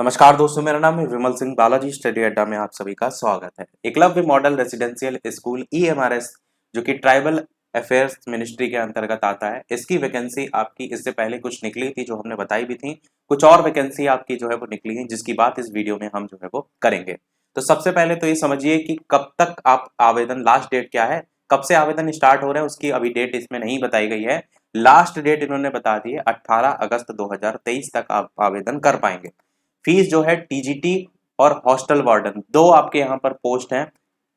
नमस्कार दोस्तों, मेरा नाम है विमल सिंह। बालाजी स्टडी अड्डा में आप सभी का स्वागत है। Eklavya model residential school EMRS जो कि ट्राइबल अफेयर्स मिनिस्ट्री के अंतर्गत आता है, इसकी वैकेंसी आपकी इससे पहले कुछ निकली थी जो हमने बताई भी थी। कुछ और वैकेंसी आपकी जो है वो निकली है जिसकी बात इस वीडियो में हम जो है वो करेंगे। तो सबसे पहले तो ये समझिए कि कब तक आप आवेदन, लास्ट डेट क्या है, कब से आवेदन स्टार्ट हो रहे हैं उसकी अभी डेट इसमें नहीं बताई गई है। लास्ट डेट इन्होंने बता दी है 18 अगस्त 2023 तक आप आवेदन कर पाएंगे। फीस जो है टीजीटी और हॉस्टल वार्डन दो आपके यहाँ पर पोस्ट हैं।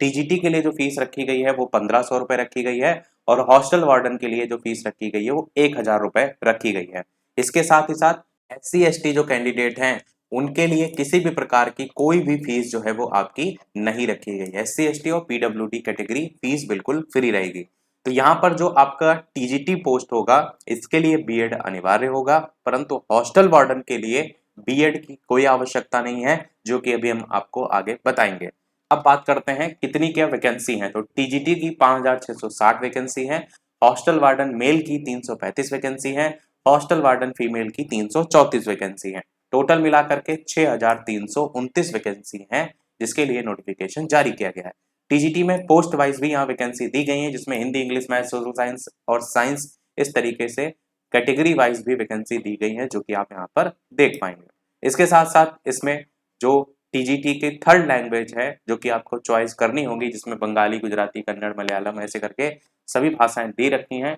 टीजीटी के लिए जो फीस रखी गई है वो 1500 रुपए रखी गई है और हॉस्टल वार्डन के लिए जो फीस रखी गई है वो 1000 रुपए रखी गई है। इसके साथ ही साथ SC ST जो कैंडिडेट हैं उनके लिए किसी भी प्रकार की कोई भी फीस जो है वो आपकी नहीं रखी गई है। SC ST और PWD कैटेगरी फीस बिल्कुल फ्री रहेगी। तो यहाँ पर जो आपका टीजीटी पोस्ट होगा इसके लिए बीएड अनिवार्य होगा, परंतु हॉस्टल वार्डन के लिए बीएड की कोई आवश्यकता नहीं है, जो कि अभी हम आपको आगे बताएंगे। अब बात करते हैं कितनी क्या वैकेंसी है। तो टीजीटी की 5660 वैकेंसी है, हॉस्टल वार्डन मेल की 335 वैकेंसी है, हॉस्टल वार्डन फीमेल की 334 वैकेंसी है। टोटल मिलाकर के 6329 वैकेंसी है जिसके लिए नोटिफिकेशन जारी किया गया है। टीजीटी में पोस्ट वाइज भी यहाँ वैकेंसी दी गई है जिसमें Hindi, English, math, social science और साइंस इस तरीके से कैटेगरी वाइज भी वैकेंसी दी गई है जो कि आप यहाँ पर देख पाएंगे। इसके साथ साथ इसमें जो टीजीटी की थर्ड लैंग्वेज है जो कि आपको चॉइस करनी होगी, जिसमें बंगाली, गुजराती, कन्नड़, मलयालम ऐसे करके सभी भाषाएं दे रखी हैं,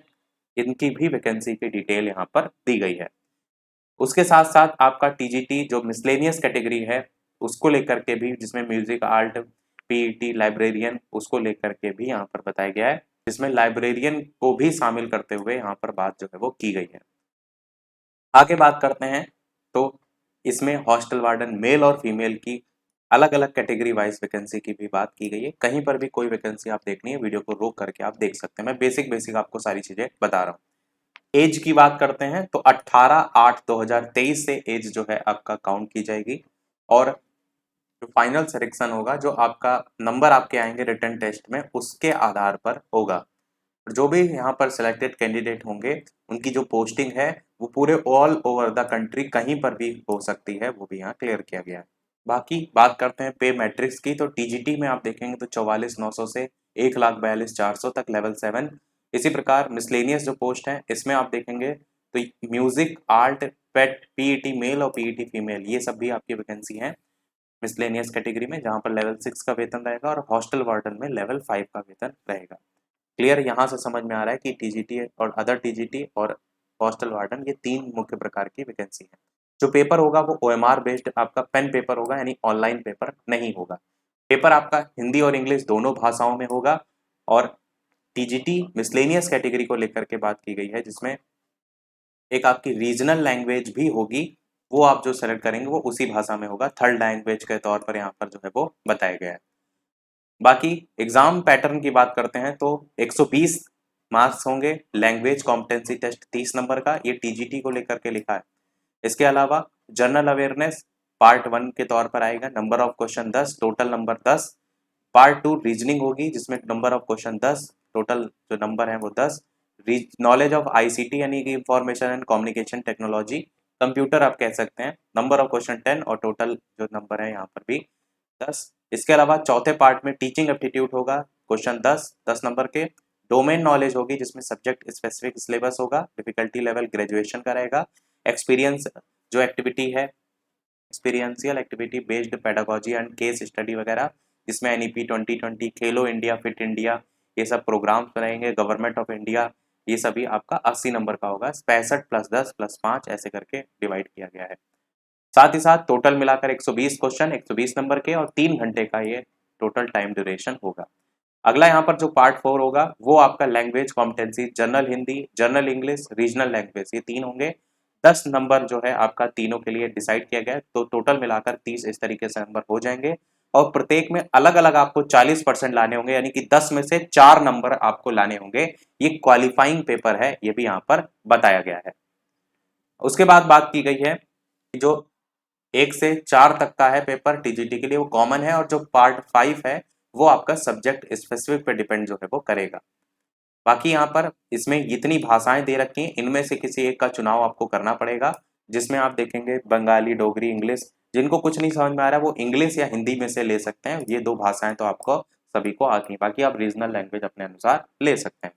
इनकी भी वैकेंसी की डिटेल यहाँ पर दी गई है। उसके साथ साथ आपका टीजीटी जो मिसलेनियस कैटेगरी है उसको लेकर के भी, जिसमें म्यूजिक, आर्ट, पीईटी, लाइब्रेरियन, उसको लेकर के भी यहाँ पर बताया गया है, जिसमें लाइब्रेरियन को भी शामिल करते हुए यहाँ पर बात जो है वो की गई है। आगे बात करते हैं तो इसमें हॉस्टल वार्डन मेल और फीमेल की अलग अलग कैटेगरी वाइज वैकेंसी की भी बात की गई है। कहीं पर भी कोई वैकेंसी आप देखनी है वीडियो को रोक करके आप देख सकते हैं। मैं बेसिक बेसिक आपको सारी चीजें बता रहा हूँ। एज की बात करते हैं तो 18/8/2023 से एज जो है आपका काउंट की जाएगी और जो फाइनल सिलेक्शन होगा, जो आपका नंबर आपके आएंगे रिटन टेस्ट में, उसके आधार पर होगा। जो भी यहाँ पर सिलेक्टेड कैंडिडेट होंगे उनकी जो पोस्टिंग है वो पूरे ऑल ओवर द कंट्री कहीं पर भी हो सकती है, वो भी यहाँ क्लियर किया गया है। बाकी बात करते हैं पे मैट्रिक्स की। तो टीजीटी में आप देखेंगे तो 44,900 से 1,42,400 तक लेवल 7। इसी प्रकार मिसलेनियस जो पोस्ट है इसमें आप देखेंगे तो म्यूजिक, आर्ट, पेट, पीईटी मेल और पीईटी फीमेल, ये सब भी आपकी वैकेंसी है मिसलेनियस कैटेगरी में, जहाँ पर लेवल 6 का वेतन रहेगा और हॉस्टल वार्डन में लेवल 5 का वेतन रहेगा। क्लियर यहाँ से समझ में आ रहा है कि टीजीटी और अदर टीजीटी और हॉस्टल वार्डन ये तीन मुख्य प्रकार की वैकेंसी है। जो पेपर होगा वो ओएमआर बेस्ड आपका पेन पेपर होगा, यानी ऑनलाइन पेपर नहीं होगा। पेपर आपका हिंदी और इंग्लिश दोनों भाषाओं में होगा और टीजीटी मिसलेनियस कैटेगरी को लेकर के बात की गई है, जिसमें एक आपकी रीजनल लैंग्वेज भी होगी, वो आप जो सेलेक्ट करेंगे वो उसी भाषा में होगा, थर्ड लैंग्वेज के तौर पर यहाँ पर जो है वो बताया गया है। बाकी एग्जाम पैटर्न की बात करते हैं तो 120 मार्क्स होंगे, लैंग्वेज कॉम्पिटेंसी टेस्ट 30 नंबर का, ये टीजीटी को लेकर के लिखा है। इसके अलावा जनरल अवेयरनेस पार्ट 1 के तौर पर आएगा, number of question 10, total number 10। Part 2 reasoning होगी जिसमें नंबर ऑफ क्वेश्चन 10, टोटल जो नंबर है वो 10। नॉलेज ऑफ आईसीटी यानी कि information and communication technology, computer आप कह सकते हैं, नंबर ऑफ क्वेश्चन 10 और टोटल जो नंबर है यहाँ पर भी 10। इसके अलावा चौथे पार्ट में टीचिंग एप्टीट्यूड होगा, क्वेश्चन 10 नंबर के। डोमेन नॉलेज होगी जिसमें सब्जेक्ट स्पेसिफिक सिलेबस होगा, डिफिकल्टी लेवल ग्रेजुएशन का रहेगा। एक्सपीरियंस जो एक्टिविटी है, experiential activity based pedagogy and case study वगैरह, जिसमें एनईपी 2020, खेलो इंडिया, फिट इंडिया, ये सब प्रोग्राम्स रहेंगे। गवर्नमेंट ऑफ इंडिया, ये सभी आपका 80 नंबर का होगा, 65 + 10 + 5 ऐसे करके डिवाइड किया गया है। साथ ही साथ टोटल मिलाकर 120 क्वेश्चन 120 नंबर के और 3 घंटे का ये टोटल टाइम ड्यूरेशन होगा। अगला यहाँ पर जो पार्ट 4 होगा वो आपका language competency, general Hindi, general English, regional language, ये 3 होंगे। 10 नंबर जो है आपका तीनों के लिए डिसाइड किया गया है, तो टोटल मिलाकर 30 इस तरीके से नंबर हो जाएंगे और प्रत्येक में अलग अलग आपको 40% लाने होंगे, यानी कि 10 में से 4 नंबर आपको लाने होंगे। ये क्वालिफाइंग पेपर है, ये भी यहाँ पर बताया गया है। उसके बाद बात की गई है जो 1 से 4 तक का है पेपर टीजीटी के लिए, वो कॉमन है, और जो पार्ट 5 है वो आपका सब्जेक्ट स्पेसिफिक पे डिपेंड जो है वो करेगा। बाकी यहाँ पर इसमें इतनी भाषाएं दे रखी हैं, इनमें से किसी एक का चुनाव आपको करना पड़ेगा, जिसमें आप देखेंगे बंगाली, डोगरी, इंग्लिश, जिनको कुछ नहीं समझ में आ रहा है वो इंग्लिश या हिंदी में से ले सकते हैं, ये 2 भाषाएं तो आपको सभी को आती हैं, बाकी आप रीजनल लैंग्वेज अपने अनुसार ले सकते हैं।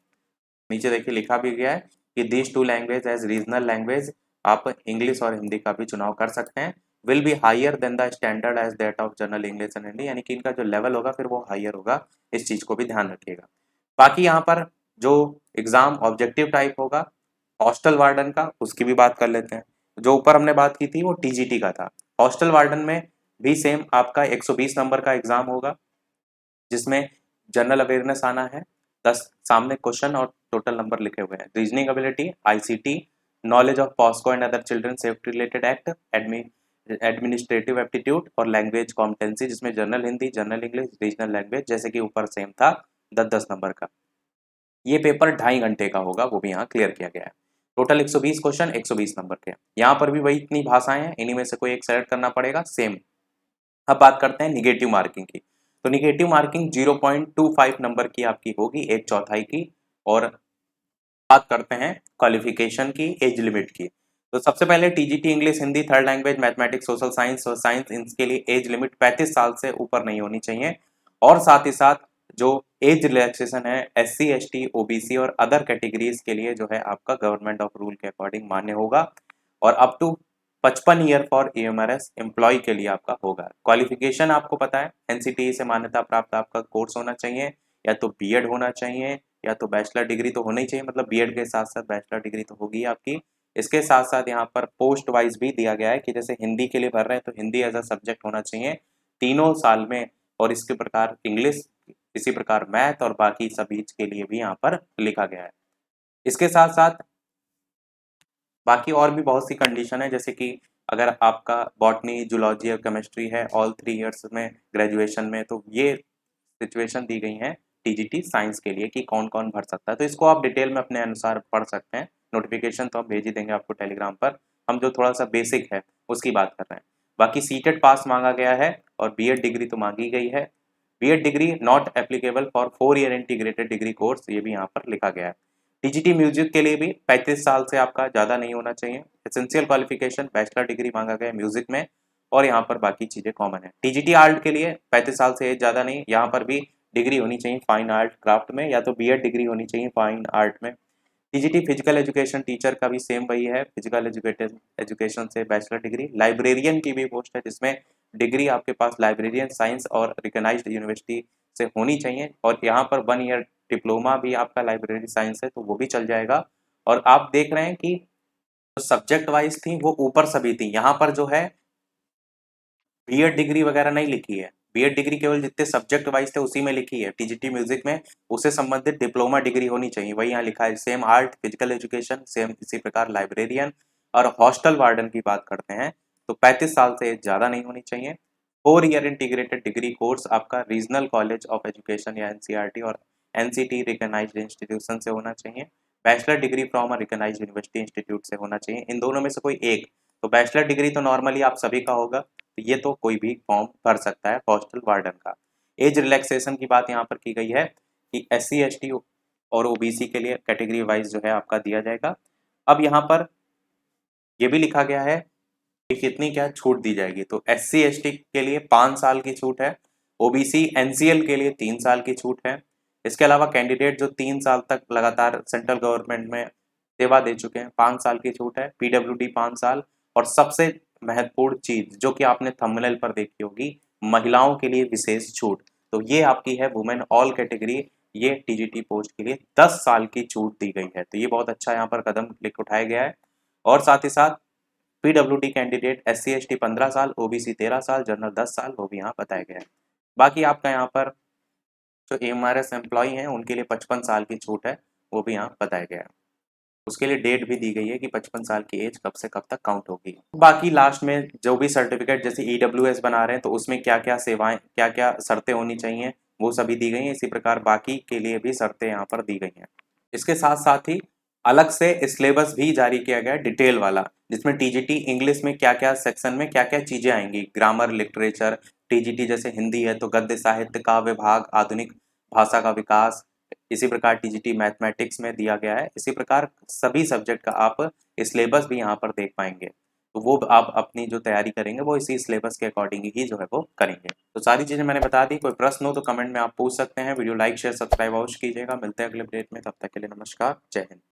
नीचे देखिए लिखा भी गया है कि these two language as regional language, आप इंग्लिश और हिंदी का भी चुनाव कर सकते हैं, will be higher than the standard as that of general English and Hindi, यानी कि इनका जो लेवल होगा फिर वो हायर होगा, इस चीज को भी ध्यान रखिएगा। बाकी यहाँ पर जो एग्जाम ऑब्जेक्टिव टाइप होगा हॉस्टल वार्डन का, उसकी भी बात कर लेते हैं। जो ऊपर हमने बात की थी वो टीजीटी का था, हॉस्टल वार्डन में भी सेम आपका 120 नंबर का एग्जाम होगा, जिसमें जनरल अवेयरनेस आना है, 10 सामने क्वेश्चन और टोटल नंबर लिखे हुए हैं, reasoning ability, ICT, knowledge of POCSO and other children safety related act, administrative aptitude और लैंग्वेज कॉम्पिटेंसी, जिसमें general Hindi, general English, regional language, जैसे कि ऊपर सेम था 10-10 नंबर का। ये पेपर 2.5 घंटे का होगा, वो भी यहाँ क्लियर किया गया है। टोटल 120 क्वेश्चन 120 नंबर के। यहाँ पर भी वही इतनी भाषाएं हैं, इन्हीं में से कोई एक सेलेक्ट करना पड़ेगा सेम। अब बात करते हैं निगेटिव मार्किंग की। तो निगेटिव मार्किंग 0.25 नंबर की आपकी होगी, 1/4 की। और बात करते हैं क्वालिफिकेशन की, एज लिमिट की। तो सबसे पहले TGT English, Hindi, third language, mathematics, social science और साइंस, इनके लिए एज लिमिट 35 साल से ऊपर नहीं होनी चाहिए। और साथ ही साथ जो एज रिलैक्सेशन है SC ST OBC और अदर कैटेगरीज के लिए जो है आपका गवर्नमेंट ऑफ रूल के अकॉर्डिंग मान्य होगा, और up to 55 year for EMRS employ के लिए आपका होगा। क्वालिफिकेशन आपको पता है NCTE से मान्यता प्राप्त आपका कोर्स होना चाहिए, या तो बीएड होना चाहिए, या तो बैचलर डिग्री तो होना ही चाहिए, मतलब बीएड के साथ साथ बैचलर डिग्री तो होगी आपकी। इसके साथ साथ यहाँ पर पोस्ट वाइज भी दिया गया है कि जैसे हिंदी के लिए भर रहे हैं तो हिंदी एज अ सब्जेक्ट होना चाहिए 3 साल में, और इसके प्रकार इंग्लिश, इसी प्रकार मैथ और बाकी सभी के लिए भी यहाँ पर लिखा गया है। इसके साथ साथ बाकी और भी बहुत सी कंडीशन है, जैसे कि अगर आपका बॉटनी, जूलॉजी और केमिस्ट्री है ऑल 3 इयर्स में ग्रेजुएशन में, तो ये सिचुएशन दी गई है टीजीटी साइंस के लिए कि कौन कौन भर सकता है। तो इसको आप डिटेल में अपने अनुसार पढ़ सकते हैं, नोटिफिकेशन तो हम भेज ही देंगे आपको टेलीग्राम पर। हम जो थोड़ा सा बेसिक है उसकी बात कर रहे हैं। बाकी सीटेट पास मांगा गया है और बीएड डिग्री तो मांगी गई है। BEd degree not applicable for 4 year integrated degree course, ये भी यहाँ पर लिखा गया है। टीजीटी म्यूजिक के लिए भी 35 साल से आपका ज़्यादा नहीं होना चाहिए। एसेंशियल क्वालिफिकेशन बैचलर डिग्री मांगा गया है म्यूजिक में, और यहाँ पर बाकी चीज़ें कॉमन है। टीजीटी आर्ट के लिए 35 साल से एज ज़्यादा नहीं, यहाँ पर भी डिग्री होनी चाहिए फाइन आर्ट क्राफ्ट में, या तो बीएड डिग्री होनी चाहिए फाइन आर्ट में। टीजीटी फिजिकल एजुकेशन टीचर का भी सेम वही है, फिजिकल एजुकेशन से बैचलर डिग्री। लाइब्रेरियन की भी पोस्ट है जिसमें डिग्री आपके पास लाइब्रेरियन साइंस और रिकॉग्नाइज्ड यूनिवर्सिटी से होनी चाहिए, और यहाँ पर 1 ईयर डिप्लोमा भी आपका लाइब्रेरी साइंस है तो वो भी चल जाएगा। और आप देख रहे हैं कि जो सब्जेक्ट वाइज थी वो ऊपर सभी थी, यहाँ पर जो है बीएड डिग्री वगैरह नहीं लिखी है। बीएड डिग्री केवल जितने सब्जेक्ट वाइज थे उसी में लिखी है। टीजीटी म्यूजिक में उससे संबंधित डिप्लोमा डिग्री होनी चाहिए, वही यहाँ लिखा है। Sem art, physical education, same इसी प्रकार लाइब्रेरियन। और हॉस्टल वार्डन की बात करते हैं तो 35 साल से ज़्यादा नहीं होनी चाहिए। 4 ईयर इंटीग्रेटेड डिग्री कोर्स आपका रीजनल कॉलेज ऑफ एजुकेशन या एनसीईआरटी और एनसीटी रिकॉग्नाइज्ड इंस्टीट्यूशन से होना चाहिए। Bachelor degree from a recognised university institute से होना चाहिए, इन दोनों में से कोई एक। तो बैचलर डिग्री तो नॉर्मली आप सभी का होगा, तो ये तो कोई भी फॉर्म भर सकता है हॉस्टल वार्डन का। एज रिलैक्सेशन की बात यहाँ पर की गई है कि SC ST और OBC के लिए कैटेगरी वाइज जो है आपका दिया जाएगा। अब यहाँ पर ये भी लिखा गया है कि कितनी क्या छूट दी जाएगी। तो SC ST के लिए 5 साल की छूट है, OBC NCL के लिए 3 साल की छूट है। इसके अलावा कैंडिडेट जो 3 साल तक लगातार सेंट्रल गवर्नमेंट में सेवा दे चुके हैं 5 साल की छूट है, PWD 5 साल। और सबसे महत्वपूर्ण चीज जो कि आपने थंबनेल पर देखी होगी, महिलाओं के लिए विशेष छूट, तो ये आपकी है वुमेन ऑल कैटेगरी, ये टीजीटी पोस्ट के लिए 10 साल की छूट दी गई है। तो ये बहुत अच्छा यहाँ पर कदम लेकर उठाया गया है। और साथ ही साथ PWD कैंडिडेट SC ST 15 साल, OBC 13 साल, जनरल 10 साल, वो भी यहाँ बताया गया है। बाकी आपका यहाँ पर जो AMRS एम्प्लॉय हैं उनके लिए 55 साल की छूट है, वो भी यहाँ बताया गया है। उसके लिए डेट भी दी गई है कि 55 साल की एज कब से कब तक काउंट होगी। बाकी लास्ट में जो भी सर्टिफिकेट जैसे EWS बना रहे हैं तो उसमें क्या क्या सेवाएं, क्या क्या शर्तें होनी चाहिए, वो सभी दी गई हैं। इसी प्रकार बाकी के लिए भी शर्तें यहाँ पर दी गई हैं। इसके साथ साथ ही अलग से सिलेबस भी जारी किया गया है डिटेल वाला, जिसमें टीजीटी इंग्लिश में क्या क्या सेक्शन में क्या क्या चीजें आएंगी, ग्रामर, लिटरेचर। टीजीटी जैसे हिंदी है तो गद्य साहित्य, काव्य भाग, आधुनिक भाषा का विकास। इसी प्रकार टीजीटी मैथमेटिक्स में दिया गया है। इसी प्रकार सभी सब्जेक्ट का आप सिलेबस भी यहाँ पर देख पाएंगे। तो वो आप अपनी जो तैयारी करेंगे वो इसी सिलेबस के अकॉर्डिंग ही जो है वो करेंगे। तो सारी चीज़ें मैंने बता दी, कोई प्रश्न हो तो कमेंट में आप पूछ सकते हैं। वीडियो लाइक शेयर सब्सक्राइब अवश्य कीजिएगा। मिलते हैं अगले अपडेट में, तब तक के लिए नमस्कार, जय हिंद।